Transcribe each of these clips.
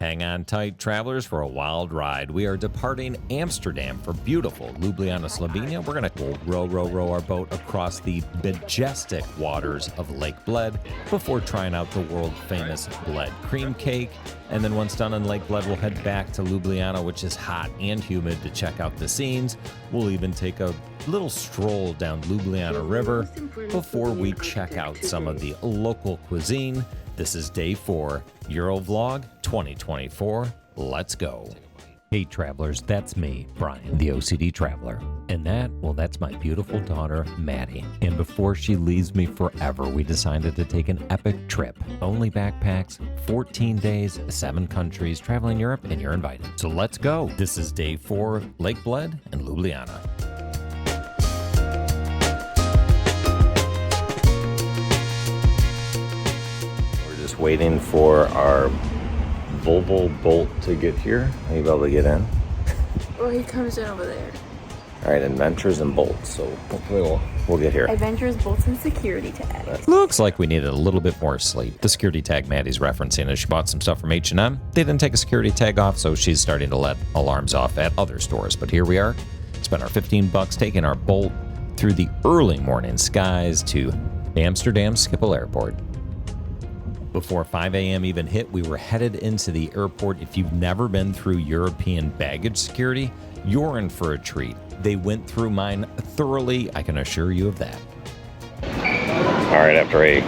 Hang on tight, travelers, for a wild ride. We are departing Amsterdam for beautiful Ljubljana Slovenia. We're going to row our boat across the majestic waters of Lake Bled before trying out the world-famous Bled Cream Cake. And then once done in Lake Bled, we'll head back to Ljubljana, which is hot and humid, to check out the scenes. We'll even take a little stroll down Ljubljana River before we check out some of the local cuisine. This is day 4, Eurovlog 2024. Let's go. Hey travelers, that's me, Brian, the OCD traveler. And that's my beautiful daughter, Maddie. And before she leaves me forever, we decided to take an epic trip. Only backpacks, 14 days, 7 countries, traveling Europe, and you're invited. So let's go. This is day 4, Lake Bled and Ljubljana. Waiting for our Volvo Bolt to get here. Are you able to get in? Well, he comes in over there. All right, Adventures and Bolts. So hopefully we'll get here. Adventures, Bolts, and security tag. Looks like we needed a little bit more sleep. The security tag Maddie's referencing is she bought some stuff from H&M. They didn't take a security tag off, so she's starting to let alarms off at other stores. But here we are. Spent our $15 taking our Bolt through the early morning skies to Amsterdam Schiphol Airport. Before 5 a.m. even hit, we were headed into the airport. If you've never been through European baggage security, you're in for a treat. They went through mine thoroughly, I can assure you of that. All right, after a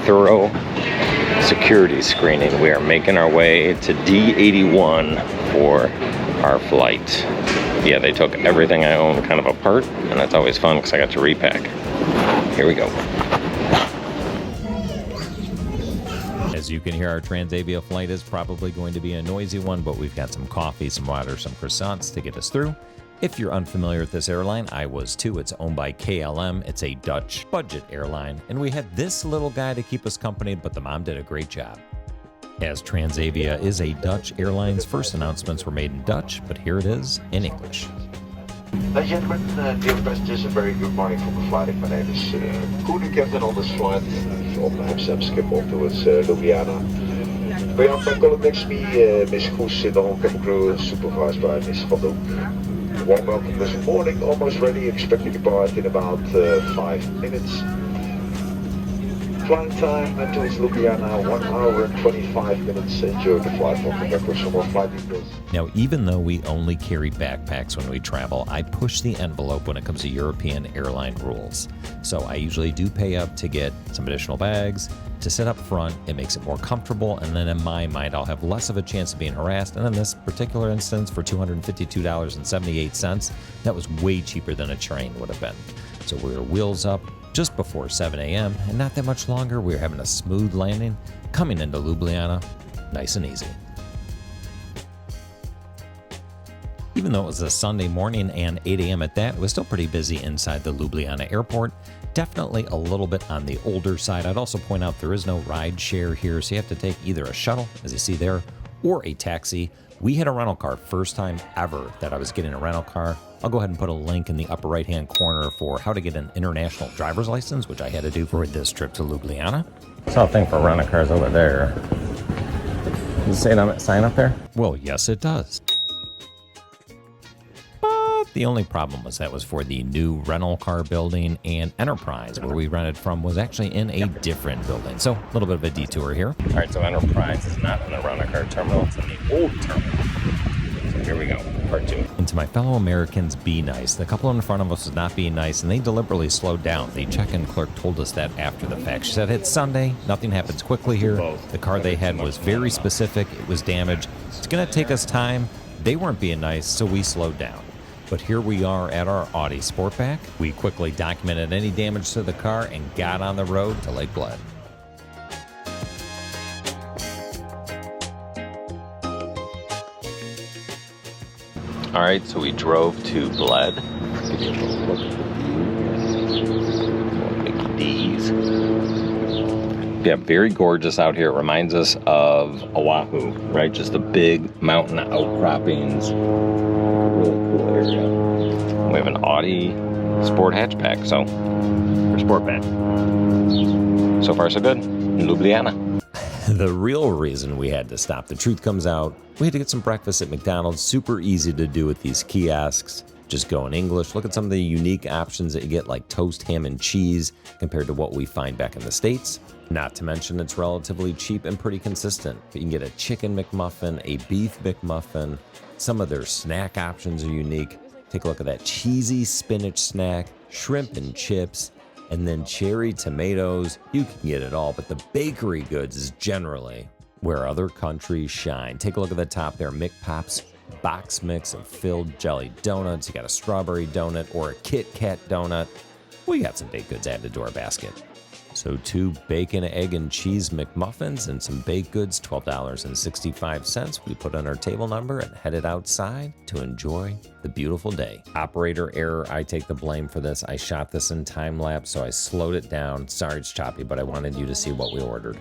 thorough security screening, we are making our way to D81 for our flight. Yeah, they took everything I own kind of apart, and that's always fun because I got to repack. Here we go. As you can hear, our Transavia flight is probably going to be a noisy one, but we've got some coffee, some water, some croissants to get us through. If you're unfamiliar with this airline, I was too. It's owned by KLM. It's a Dutch budget airline, and we had this little guy to keep us company, but the mom did a great job. As Transavia is a Dutch airline's first announcements were made in Dutch, but here it is in English. Ladies and gentlemen, dear passengers, a very good morning from the flight. My name is Koen, captain on this flight from Amsterdam Schiphol towards Ljubljana. We have my colleague next to me, Miss Goes, the whole cabin crew, supervised by Miss Van Doek. Warm welcome this morning, almost ready, expect to depart in about 5 minutes. Flight time towards Ljubljana, 1 hour and 25 minutes. Enjoy the flight. Welcome back for some more flight details. Now, even though we only carry backpacks when we travel, I push the envelope when it comes to European airline rules. So I usually do pay up to get some additional bags, to sit up front. It makes it more comfortable, and then in my mind, I'll have less of a chance of being harassed. And in this particular instance, for $252.78, that was way cheaper than a train would have been. So we were wheels up just before 7 a.m., and not that much longer, we were having a smooth landing, coming into Ljubljana, nice and easy. Even though it was a Sunday morning and 8 a.m. at that, it was still pretty busy inside the Ljubljana airport. Definitely a little bit on the older side. I'd also point out there is no ride share here, so you have to take either a shuttle, as you see there, or a taxi. We had a rental car, first time ever that I was getting a rental car. I'll go ahead and put a link in the upper right-hand corner for how to get an international driver's license, which I had to do for this trip to Ljubljana. Saw a thing for rental cars over there. Does it say sign up there? Well, yes, it does. But the only problem was that was for the new rental car building, and Enterprise, where we rented from, was actually in a different building. So a little bit of a detour here. All right, so Enterprise is not in the rental car terminal, it's in the old terminal. So here we go, part 2. And to my fellow Americans, be nice. The couple in front of us was not being nice, and they deliberately slowed down. The check-in clerk told us that after the fact. She said, it's Sunday, nothing happens quickly here. The car they had was very specific, it was damaged. It's gonna take us time. They weren't being nice, so we slowed down. But here we are at our Audi Sportback. We quickly documented any damage to the car and got on the road to Lake Bled. All right, so we drove to Bled. Give you a little look at the view. Mickey D's. Yeah, very gorgeous out here. It reminds us of Oahu, right? Just the big mountain outcroppings. Really cool area. We have an Audi Sport hatchback, or Sportback. So far, so good. In Ljubljana. The real reason we had to stop, the truth comes out, we had to get some breakfast at McDonald's. Super easy to do with these kiosks. Just go in English. Look at some of the unique options that you get, like toast, ham, and cheese, compared to what we find back in the States. Not to mention it's relatively cheap and pretty consistent. You can get a chicken McMuffin, a beef McMuffin. Some of their snack options are unique. Take a look at that cheesy spinach snack, shrimp and chips, and then cherry tomatoes. You can get it all, but the bakery goods is generally where other countries shine. Take a look at the top there, McPops box mix of filled jelly donuts. You got a strawberry donut or a Kit Kat donut. We got some baked goods added to our basket. So 2 bacon, egg, and cheese McMuffins and some baked goods, $12.65. We put on our table number and headed outside to enjoy the beautiful day. Operator error, I take the blame for this. I shot this in time lapse, so I slowed it down. Sorry it's choppy, but I wanted you to see what we ordered.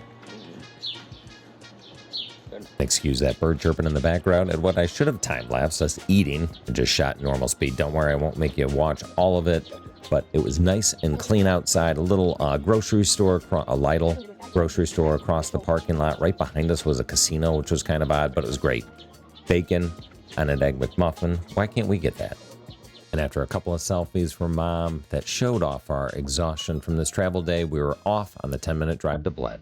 Excuse that bird chirping in the background. And what I should have time-lapsed us eating, I just shot normal speed. Don't worry, I won't make you watch all of it. But it was nice and clean outside. A little grocery store, a Lidl grocery store across the parking lot. Right behind us was a casino, which was kind of odd, but it was great. Bacon and an egg McMuffin. Why can't we get that? And after a couple of selfies for Mom that showed off our exhaustion from this travel day, we were off on the 10-minute drive to Bled.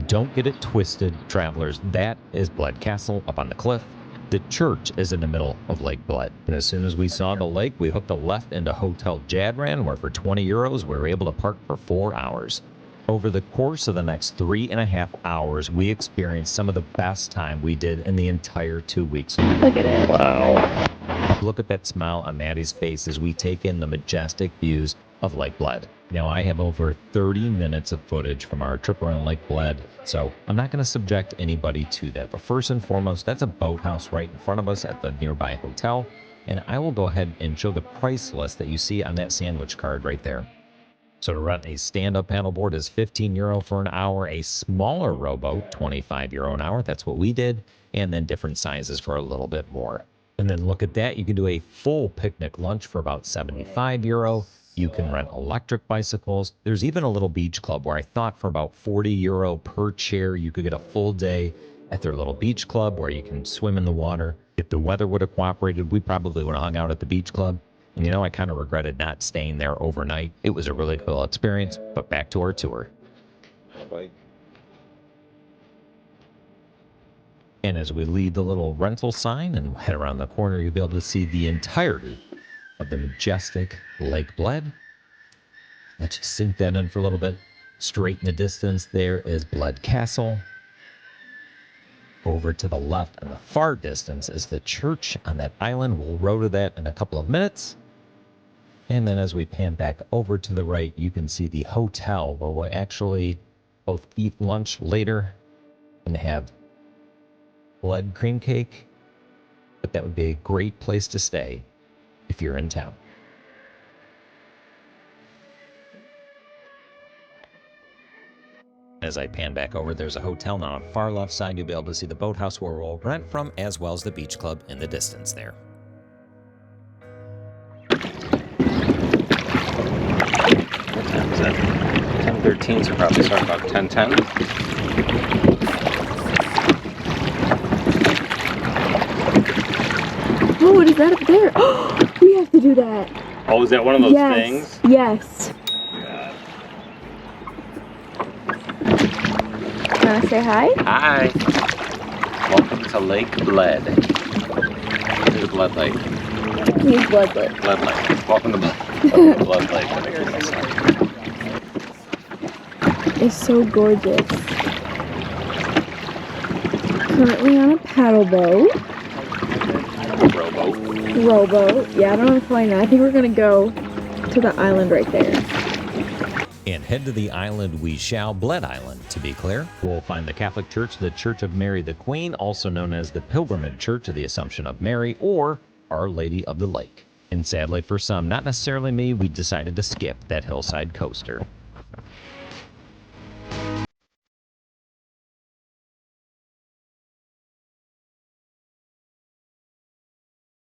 Don't get it twisted, travelers. That is Bled Castle up on the cliff. The church is in the middle of Lake Bled. And as soon as we saw the lake, we hooked a left into Hotel Jadran, where for 20 euros, we were able to park for 4 hours. Over the course of the next 3.5 hours, we experienced some of the best time we did in the entire 2 weeks. Look at it. Wow. Look at that smile on Maddie's face as we take in the majestic views of Lake Bled. Now, I have over 30 minutes of footage from our trip around Lake Bled, so I'm not going to subject anybody to that. But first and foremost, that's a boathouse right in front of us at the nearby hotel, and I will go ahead and show the price list that you see on that sandwich card right there. So to rent a stand-up paddleboard is 15 euro for an hour, a smaller rowboat, 25 euro an hour, that's what we did, and then different sizes for a little bit more. And then look at that, you can do a full picnic lunch for about 75 euro. You can rent electric bicycles. There's even a little beach club where I thought for about 40 euro per chair, you could get a full day at their little beach club where you can swim in the water. If the weather would have cooperated, we probably would have hung out at the beach club. And you know, I kind of regretted not staying there overnight. It was a really cool experience, but back to our tour. And as we leave the little rental sign and head around the corner, you'll be able to see the entirety of the majestic Lake Bled. Let's just sink that in for a little bit. Straight in the distance there is Bled Castle. Over to the left in the far distance is the church on that island. We'll row to that in a couple of minutes. And then as we pan back over to the right, you can see the hotel where we'll actually both eat lunch later and have Bled Cream Cake. But that would be a great place to stay if you're in town. As I pan back over, there's a hotel now on the far left side. You'll be able to see the boathouse where we'll rent from, as well as the beach club in the distance there. What time is that? 10:13, so probably start about 10:10. Oh, what is that up there? Oh, we have to do that. Oh, is that one of those things? Yes. Want to say hi? Hi. Welcome to Lake Bled. Here's Bled Lake. He's Bled Lake. Bled Lake. Welcome to Bled Lake. It's so gorgeous. currently on a paddle boat. Rowboat. Yeah, I don't know how to explain that. I think we're gonna go to the island right there. And head to the island we shall, Bled Island, to be clear. We'll find the Catholic Church, the Church of Mary the Queen, also known as the Pilgrimage Church of the Assumption of Mary, or Our Lady of the Lake. And sadly for some, not necessarily me, we decided to skip that hillside coaster.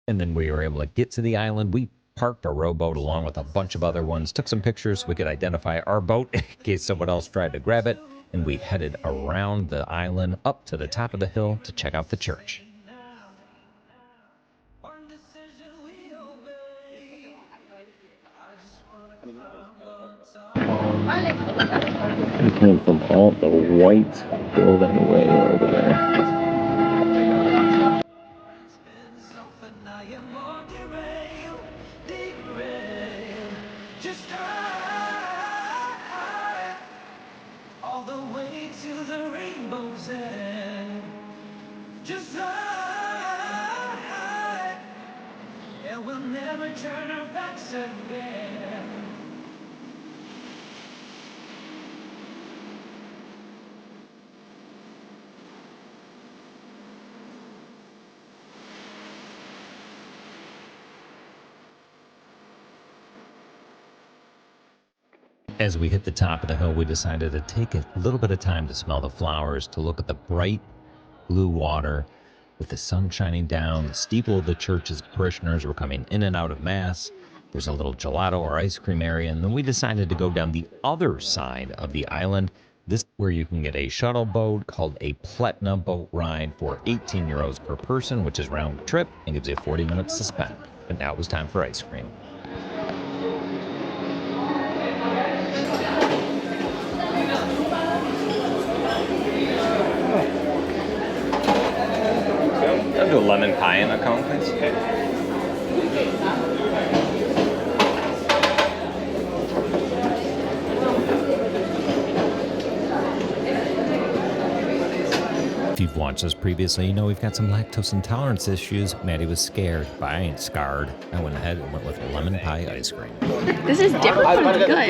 And then we were able to get to the island. We parked our rowboat along with a bunch of other ones, took some pictures so we could identify our boat in case someone else tried to grab it, and we headed around the island up to the top of the hill to check out the church. We came from all the white building way over there. All the way to the rainbow's end. Just ride, and we'll never turn our backs again. As we hit the top of the hill, we decided to take a little bit of time to smell the flowers, to look at the bright blue water with the sun shining down. The steeple of the church's parishioners were coming in and out of mass. There's a little gelato or ice cream area, and then we decided to go down the other side of the island. This is where you can get a shuttle boat called a Platina boat ride for 18 euros per person, which is round trip and gives you 40 minutes to spend. But now it was time for ice cream. I'll do a lemon pie in a cone, please. If you've watched us previously, you know we've got some lactose intolerance issues. Maddie was scared, but I ain't scarred. I went ahead and went with lemon pie ice cream. This is different, but it's good.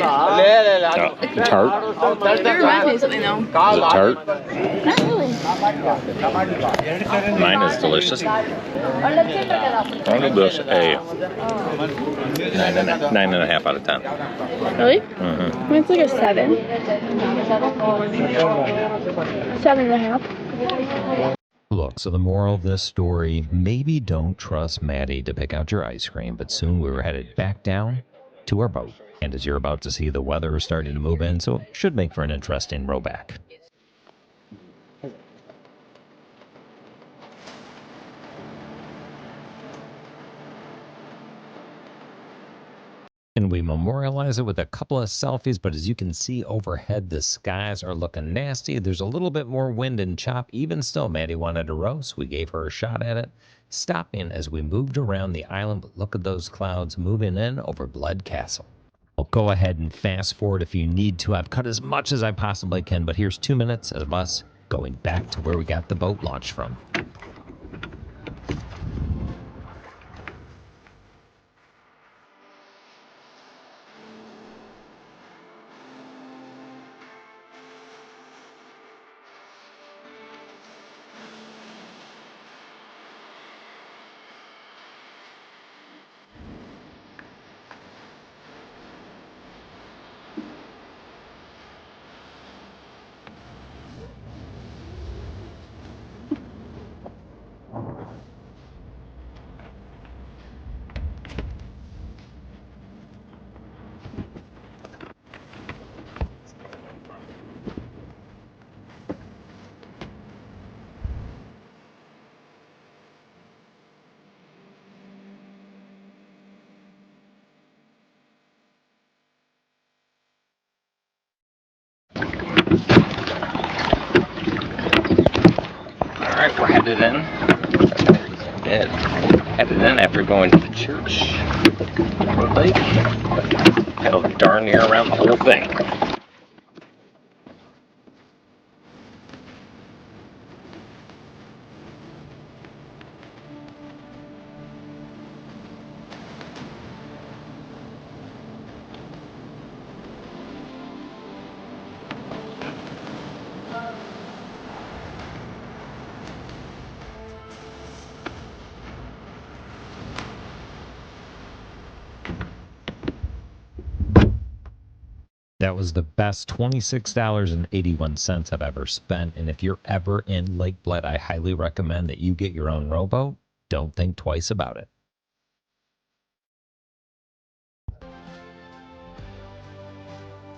Tart? It reminds me of something though. Is it tart? Not really. Mine is delicious. I'll give this a 9.5 out of 10. Really? Mm-hmm. It's like a 7. 7.5. Look, so the moral of this story, maybe don't trust Maddie to pick out your ice cream, but soon we were headed back down to our boat. And as you're about to see, the weather is starting to move in, so it should make for an interesting row back. And we memorialize it with a couple of selfies, but as you can see overhead, the skies are looking nasty. There's a little bit more wind and chop. Even still, Maddie wanted to row, so we gave her a shot at it. Stopping as we moved around the island, but look at those clouds moving in over Bled Castle. I'll go ahead and fast forward if you need to. I've cut as much as I possibly can, but here's 2 minutes of us going back to where we got the boat launched from. Alright, we're headed in. Headed in after going to the church. The lake. Paddled darn near around the whole thing. That was the best $26.81 I've ever spent. And if you're ever in Lake Bled, I highly recommend that you get your own rowboat. Don't think twice about it.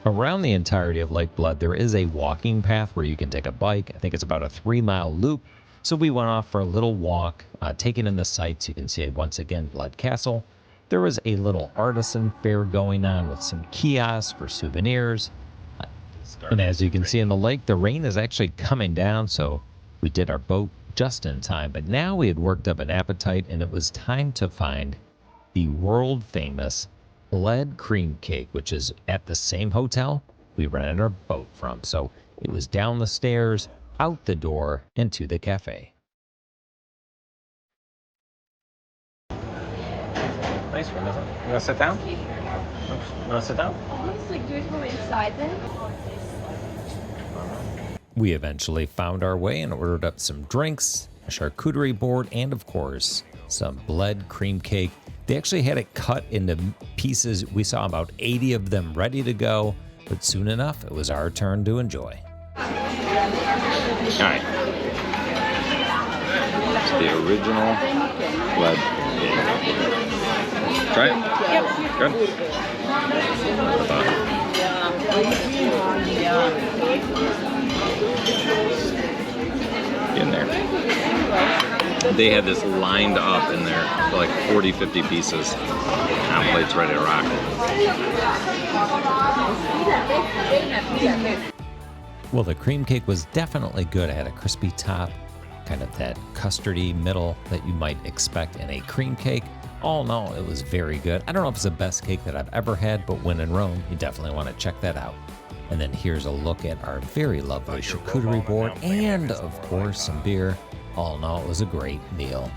Around the entirety of Lake Bled, there is a walking path where you can take a bike. I think it's about a 3-mile loop. So we went off for a little walk, taking in the sights. You can see once again Bled Castle. There was a little artisan fair going on with some kiosks for souvenirs. And as you can see in the lake, the rain is actually coming down, so we did our boat just in time. But now we had worked up an appetite, and it was time to find the world famous Bled Cream Cake, which is at the same hotel we rented our boat from. So it was down the stairs, out the door, into the cafe. Nice one, isn't it? You want to sit down? You want to sit down? Almost like, do we go inside then? We eventually found our way and ordered up some drinks, a charcuterie board, and of course, some Bled Cream Cake. They actually had it cut into pieces. We saw about 80 of them ready to go, but soon enough, it was our turn to enjoy. All right. It's the original Bled Cake. Try it? Yep. Good. Get in there. They had this lined up in there for like 40, 50 pieces. Now plate's ready to rock. Well, the cream cake was definitely good. It had a crispy top, kind of that custardy middle that you might expect in a cream cake. All in all, it was very good. I don't know if it's the best cake that I've ever had, but when in Rome, you definitely want to check that out. And then here's a look at our very lovely charcuterie board and, of course, some beer. All in all, it was a great meal.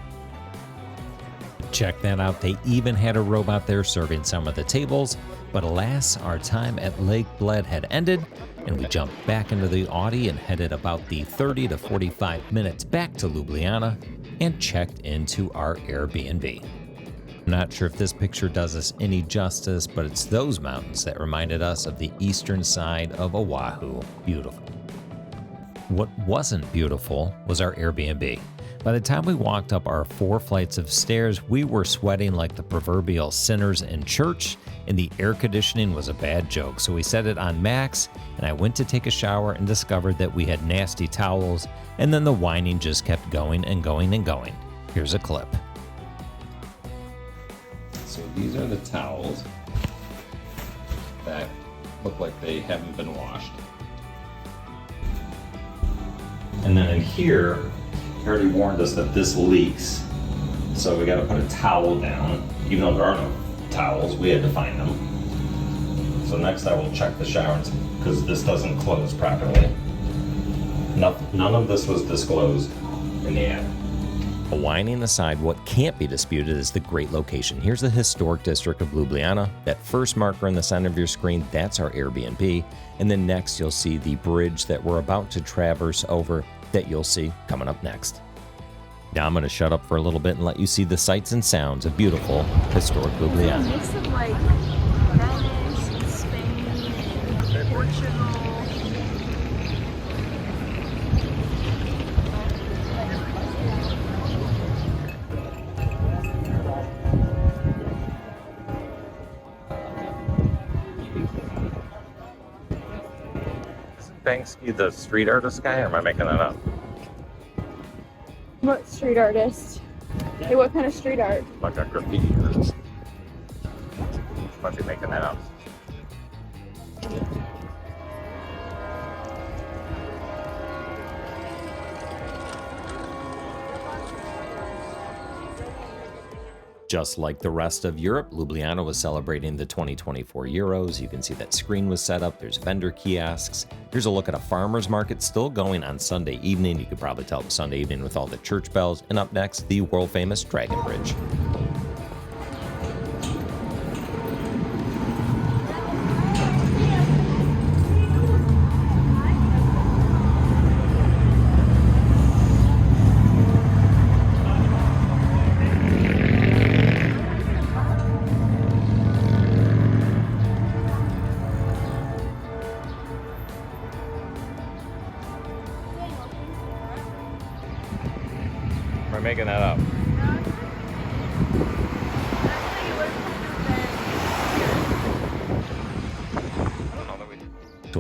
Check that out. They even had a robot there serving some of the tables. But alas, our time at Lake Bled had ended, and we jumped back into the Audi and headed about the 30 to 45 minutes back to Ljubljana and checked into our Airbnb. I'm not sure if this picture does us any justice, but it's those mountains that reminded us of the eastern side of Oahu. Beautiful. What wasn't beautiful was our Airbnb. By the time we walked up our 4 flights of stairs, we were sweating like the proverbial sinners in church, and the air conditioning was a bad joke. So we set it on max, and I went to take a shower and discovered that we had nasty towels, and then the whining just kept going and going and going. Here's a clip. So these are the towels that look like they haven't been washed. And then in here, he already warned us that this leaks. So we gotta put a towel down. Even though there are no towels, we had to find them. So next I will check the showers because this doesn't close properly. None of this was disclosed in the ad. Whining aside, what can't be disputed is the great location. Here's the historic district of Ljubljana. That first marker in the center of your screen, that's our Airbnb. And then next you'll see the bridge that we're about to traverse over that you'll see coming up next. Now I'm going to shut up for a little bit and let you see the sights and sounds of beautiful, historic Ljubljana. It's a mix of like Venice and Spain and Portugal. Banksy the street artist guy, or am I making that up? What street artist? Hey, what kind of street art? Like a graffiti artist. Might be making that up. Just like the rest of Europe, Ljubljana was celebrating the 2024 Euros. You can see that screen was set up. There's vendor kiosks. Here's a look at a farmer's market still going on Sunday evening. You could probably tell it's Sunday evening with all the church bells. And up next, the world-famous Dragon Bridge.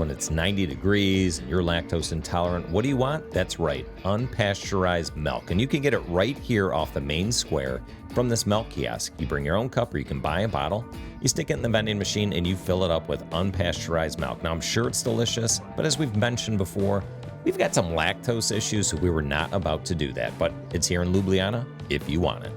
when it's 90 degrees and you're lactose intolerant, what do you want? That's right, unpasteurized milk. And you can get it right here off the main square from this milk kiosk. You bring your own cup or you can buy a bottle. You stick it in the vending machine and you fill it up with unpasteurized milk. Now, I'm sure it's delicious, but as we've mentioned before, we've got some lactose issues, so we were not about to do that. But it's here in Ljubljana if you want it.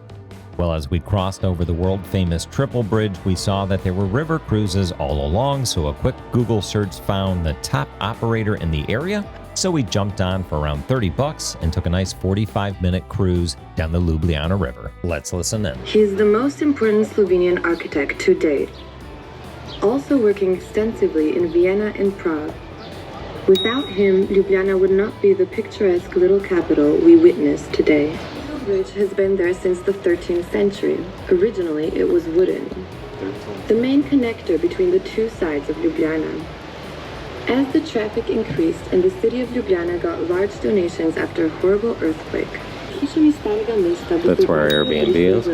Well, as we crossed over the world-famous Triple Bridge, we saw that there were river cruises all along, so a quick Google search found the top operator in the area. So we jumped on for around 30 bucks and took a nice 45-minute cruise down the Ljubljana River. Let's listen in. He is the most important Slovenian architect to date, also working extensively in Vienna and Prague. Without him, Ljubljana would not be the picturesque little capital we witness today. The bridge has been there since the 13th century. Originally, it was wooden. The main connector between the two sides of Ljubljana. As the traffic increased and the city of Ljubljana got large donations after a horrible earthquake. That's where our Airbnb is.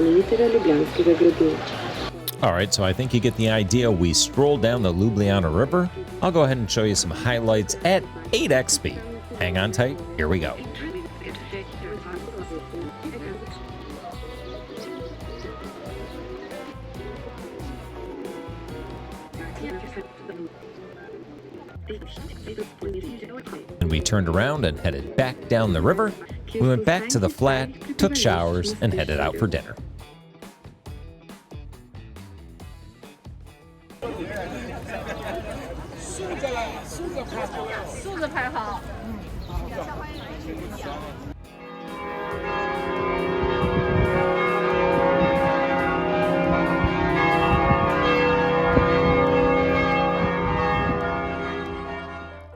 All right, so I think you get the idea. We strolled down the Ljubljana River. I'll go ahead and show you some highlights at 8x speed. Hang on tight, here we go. And we turned around and headed back down the river. We went back to the flat, took showers, and headed out for dinner.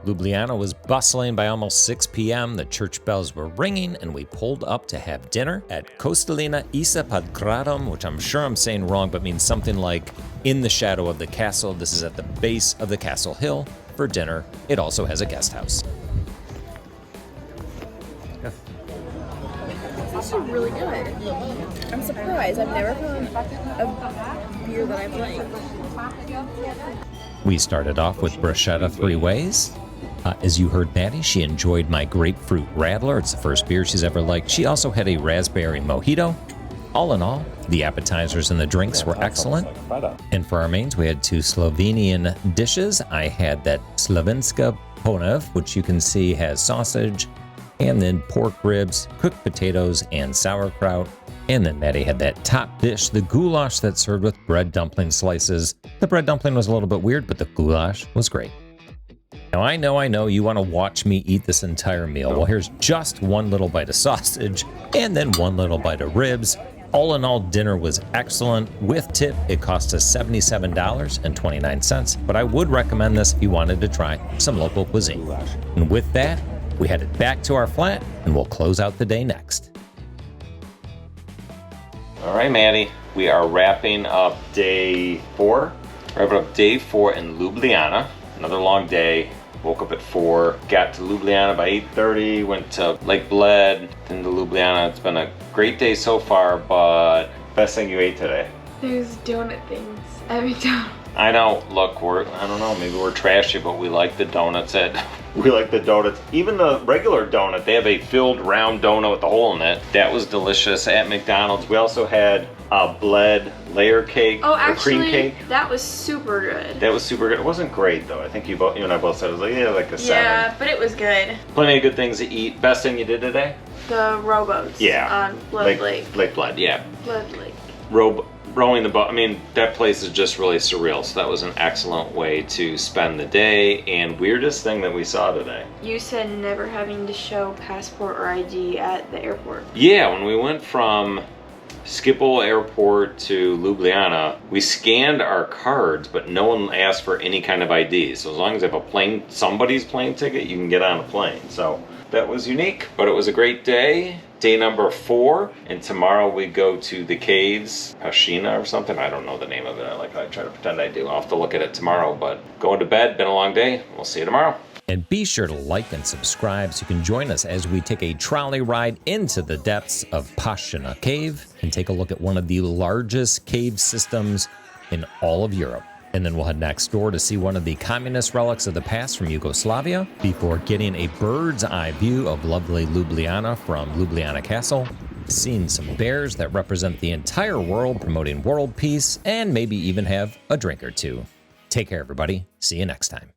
Ljubljana was bustling by almost 6 p.m. The church bells were ringing, and we pulled up to have dinner at Kostelina Isa pod Gradom, which I'm sure I'm saying wrong, but means something like in the shadow of the castle. This is at the base of the castle hill for dinner. It also has a guest house. It's actually really good. I'm surprised. I've never found a beer that I've liked. We started off with bruschetta 3 ways. As you heard Maddie, she enjoyed my grapefruit radler. It's the first beer she's ever liked. She also had a raspberry mojito. All in all, the appetizers and the drinks were excellent. And for our mains, we had 2 Slovenian dishes. I had that Slovenska ponev, which you can see has sausage, and then pork ribs, cooked potatoes, and sauerkraut. And then Maddie had that top dish, the goulash that's served with bread dumpling slices. The bread dumpling was a little bit weird, but the goulash was great. Now, I know you want to watch me eat this entire meal. Well, here's just one little bite of sausage and then one little bite of ribs. All in all, dinner was excellent. With tip, it cost us $77.29, but I would recommend this if you wanted to try some local cuisine. And with that, we headed back to our flat, and we'll close out the day next. All right, Maddie, we are wrapping up day 4. Wrapping up day 4 in Ljubljana. Another long day. Woke up at 4, got to Ljubljana by 8:30, went to Lake Bled, then to Ljubljana. It's been a great day so far, but best thing you ate today? There's donut things at McDonald's. I know, look, I don't know, maybe we're trashy, but we like the donuts we like the donuts. Even the regular donut, they have a filled round donut with a hole in it. That was delicious at McDonald's. We also had a Bled layer cake, cream cake. That was super good. That was super good. It wasn't great though. I think you and I both said it was like a 7. Yeah, but it was good. Plenty of good things to eat. Best thing you did today? The rowboats. Yeah. On Bled Lake. Lake Bled, yeah. Bled Lake. Rowing the boat. I mean, that place is just really surreal. So that was an excellent way to spend the day. And weirdest thing that we saw today. You said never having to show passport or ID at the airport. Yeah, when we went from Schiphol Airport to Ljubljana, we scanned our cards, but no one asked for any kind of ID. So as long as you have somebody's plane ticket, you can get on a plane. So that was unique, but it was a great day. Day number 4, and tomorrow we go to the caves, Hiša or something. I don't know the name of it. I try to pretend I do. I'll have to look at it tomorrow, but going to bed, been a long day. We'll see you tomorrow. And be sure to like and subscribe so you can join us as we take a trolley ride into the depths of Hiša Cave and take a look at one of the largest cave systems in all of Europe. And then we'll head next door to see one of the communist relics of the past from Yugoslavia before getting a bird's eye view of lovely Ljubljana from Ljubljana Castle, seeing some bears that represent the entire world promoting world peace, and maybe even have a drink or two. Take care, everybody. See you next time.